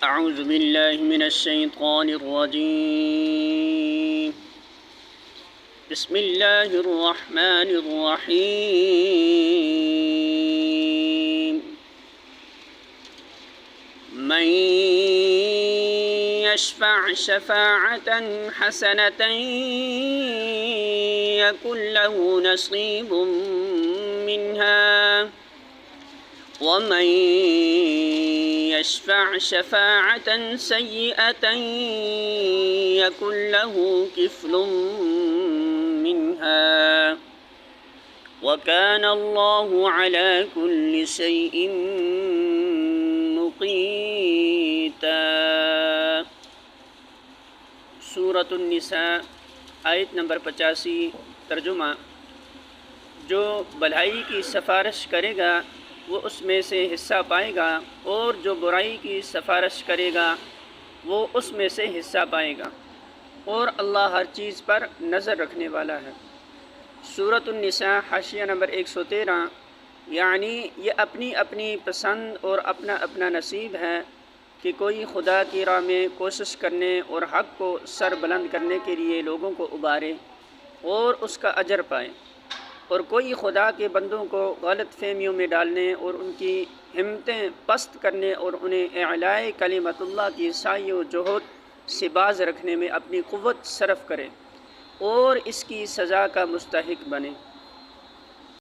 अऊज़ु बिल्लाहि मिनश्शैतानिर्रजीम। बिस्मिल्लाहिर्रहमानिर्रहीम। मन यशफ़अ शफ़ाअतन हसनतन यकुन लहु नसीबुम मिन्हा वमन यशफ़अ शफ़ाअतन सय्यअतन यकुन लहु किफ़्लुम मिन्हा वकान अल्लाहु अला कुल्लि शैइन मुक़ीता। सूरतुन निसा आयत नंबर 85। तर्जुमा। जो भलाई की सिफारिश करेगा वो उसमें से हिस्सा पाएगा और जो बुराई की सिफारिश करेगा वो उसमें से हिस्सा पाएगा, और अल्लाह हर चीज़ पर नज़र रखने वाला है। सूरतुन निसा हाशिया नंबर 113। यानी ये अपनी अपनी पसंद और अपना अपना नसीब है कि कोई खुदा की राह में कोशिश करने और हक़ को सर बुलंद करने के लिए लोगों को उबारे और उसका अजर पाए, और कोई खुदा के बंदों को गलत फहमियों में डालने और उनकी हिम्मतें पस्त करने और उन्हें इलाए कलिमतुल्लाह की साई व जोहद से बाज रखने में अपनी क़ुव्वत सरफ़ करे और इसकी सज़ा का मुस्तहिक़ बने।